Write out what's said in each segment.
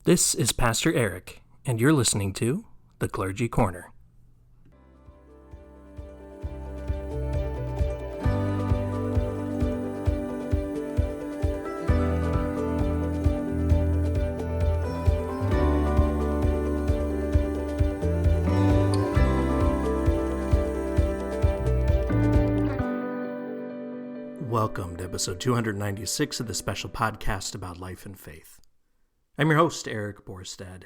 This is Pastor Arik, and you're listening to The Clergy Corner. Welcome to episode 296 of the special podcast about life and faith. I'm your host, Eric Borstad,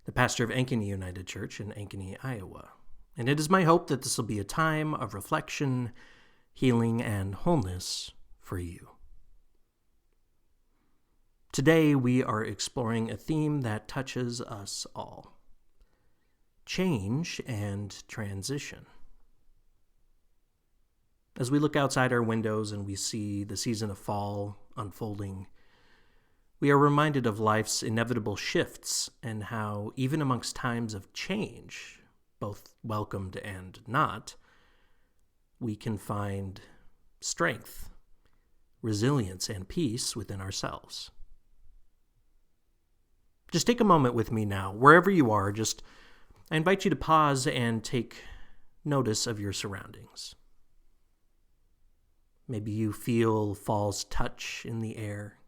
the pastor of Ankeny United Church in Ankeny, Iowa. And it is my hope that this will be a time of reflection, healing, and wholeness for you. Today, we are exploring a theme that touches us all: change and transition. As we look outside our windows and we see the season of fall unfolding, we are reminded of life's inevitable shifts and how, even amongst times of change, both welcomed and not, we can find strength, resilience, and peace within ourselves. Just take a moment with me now, wherever you are. I invite you to pause and take notice of your surroundings. Maybe you feel fall's touch in the air,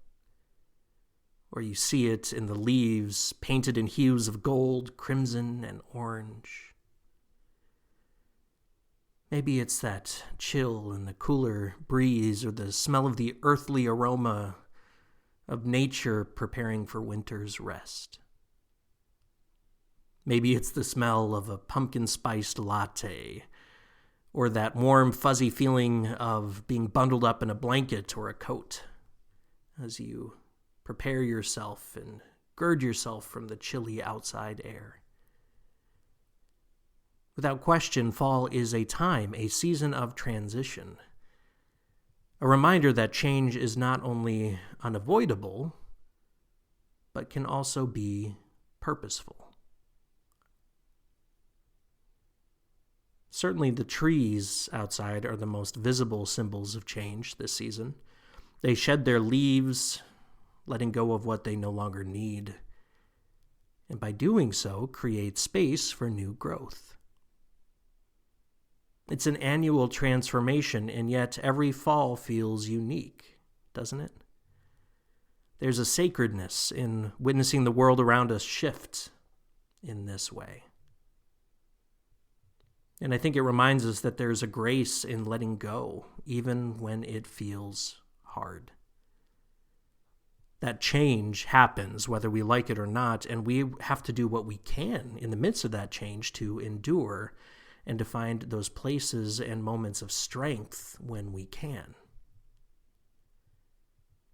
or you see it in the leaves painted in hues of gold, crimson, and orange. Maybe it's that chill in the cooler breeze, or the smell of the earthly aroma of nature preparing for winter's rest. Maybe it's the smell of a pumpkin-spiced latte, or that warm, fuzzy feeling of being bundled up in a blanket or a coat as you prepare yourself and gird yourself from the chilly outside air. Without question, fall is a season of transition. A reminder that change is not only unavoidable, but can also be purposeful. Certainly the trees outside are the most visible symbols of change this season. They shed their leaves, letting go of what they no longer need, and by doing so, create space for new growth. It's an annual transformation, and yet every fall feels unique, doesn't it? There's a sacredness in witnessing the world around us shift in this way. And I think it reminds us that there's a grace in letting go, even when it feels hard. That change happens whether we like it or not, and we have to do what we can in the midst of that change to endure and to find those places and moments of strength when we can.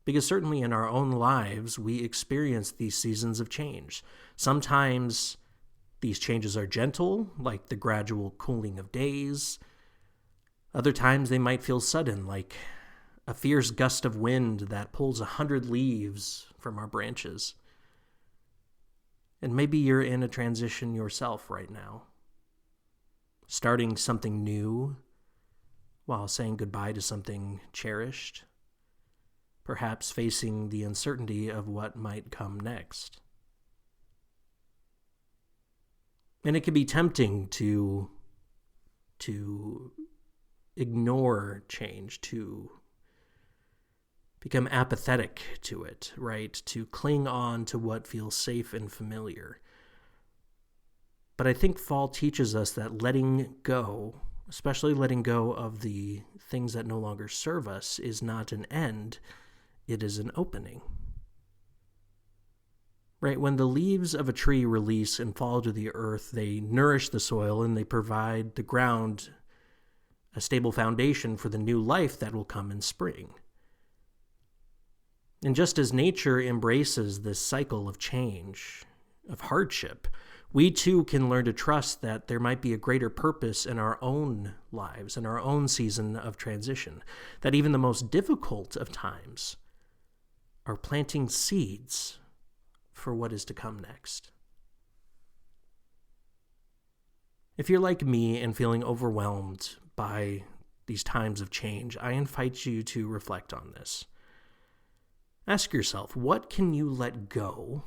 Because certainly in our own lives, we experience these seasons of change. Sometimes these changes are gentle, like the gradual cooling of days. Other times they might feel sudden, like a fierce gust of wind that pulls 100 leaves from our branches. And maybe you're in a transition yourself right now, starting something new while saying goodbye to something cherished, perhaps facing the uncertainty of what might come next. And it can be tempting to ignore change, to become apathetic to it, right? To cling on to what feels safe and familiar. But I think fall teaches us that letting go, especially letting go of the things that no longer serve us, is not an end, it is an opening. Right? When the leaves of a tree release and fall to the earth, they nourish the soil and they provide the ground a stable foundation for the new life that will come in spring. And just as nature embraces this cycle of change, of hardship, we too can learn to trust that there might be a greater purpose in our own lives, in our own season of transition, that even the most difficult of times are planting seeds for what is to come next. If you're like me and feeling overwhelmed by these times of change, I invite you to reflect on this. Ask yourself, what can you let go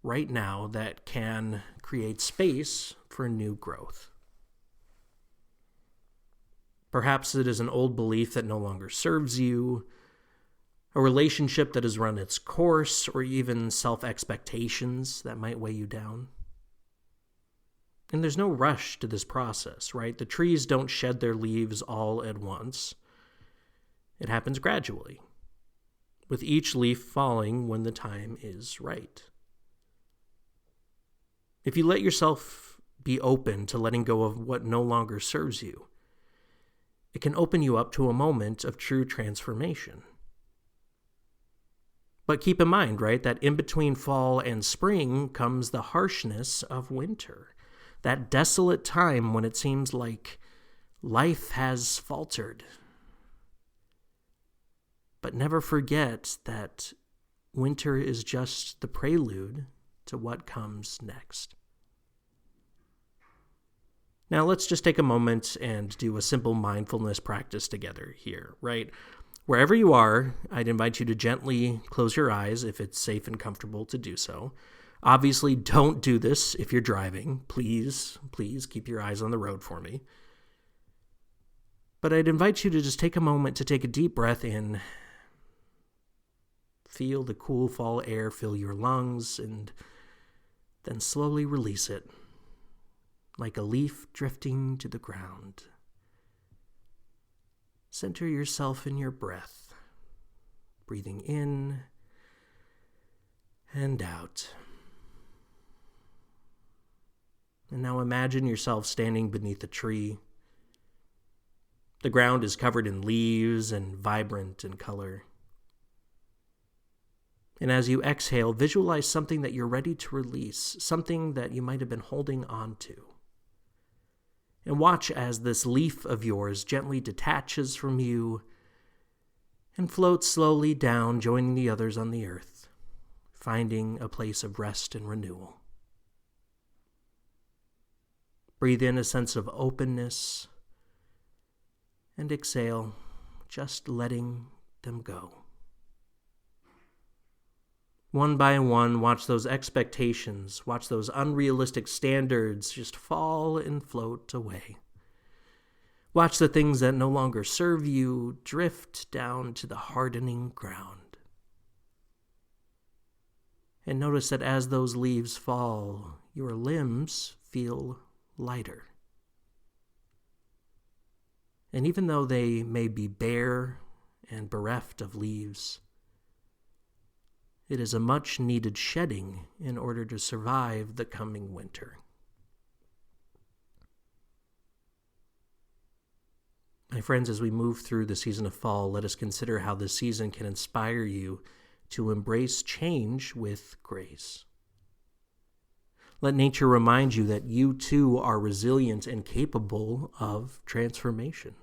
right now that can create space for new growth. Perhaps it is an old belief that no longer serves you, a relationship that has run its course, or even self-expectations that might weigh you down. And there's no rush to this process, right? The trees don't shed their leaves all at once. It happens gradually, with each leaf falling when the time is right. If you let yourself be open to letting go of what no longer serves you, it can open you up to a moment of true transformation. But keep in mind, right, that in between fall and spring comes the harshness of winter, that desolate time when it seems like life has faltered. But never forget that winter is just the prelude to what comes next. Now let's just take a moment and do a simple mindfulness practice together here, right? Wherever you are, I'd invite you to gently close your eyes if it's safe and comfortable to do so. Obviously, don't do this if you're driving. Please keep your eyes on the road for me. But I'd invite you to just take a moment to take a deep breath in. Feel the cool fall air fill your lungs, and then slowly release it, like a leaf drifting to the ground. Center yourself in your breath, breathing in and out. And now imagine yourself standing beneath a tree. The ground is covered in leaves and vibrant in color. And as you exhale, visualize something that you're ready to release, something that you might have been holding on to. And watch as this leaf of yours gently detaches from you and floats slowly down, joining the others on the earth, finding a place of rest and renewal. Breathe in a sense of openness and exhale, just letting them go. One by one, watch those expectations, watch those unrealistic standards just fall and float away. Watch the things that no longer serve you drift down to the hardening ground. And notice that as those leaves fall, your limbs feel lighter. And even though they may be bare and bereft of leaves, it is a much-needed shedding in order to survive the coming winter. My friends, as we move through the season of fall, let us consider how this season can inspire you to embrace change with grace. Let nature remind you that you too are resilient and capable of transformation.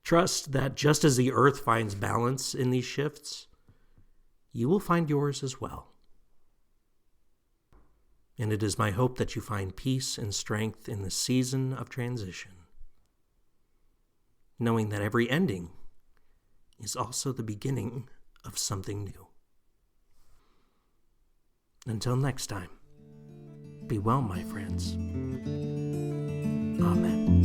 Trust that just as the earth finds balance in these shifts, you will find yours as well. And it is my hope that you find peace and strength in the season of transition, knowing that every ending is also the beginning of something new. Until next time, be well, my friends. Amen.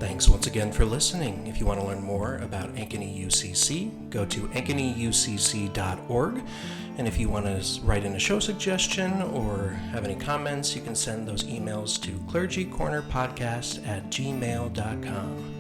Thanks once again for listening. If you want to learn more about Ankeny UCC, go to ankenyucc.org. And if you want to write in a show suggestion or have any comments, you can send those emails to clergycornerpodcast@gmail.com.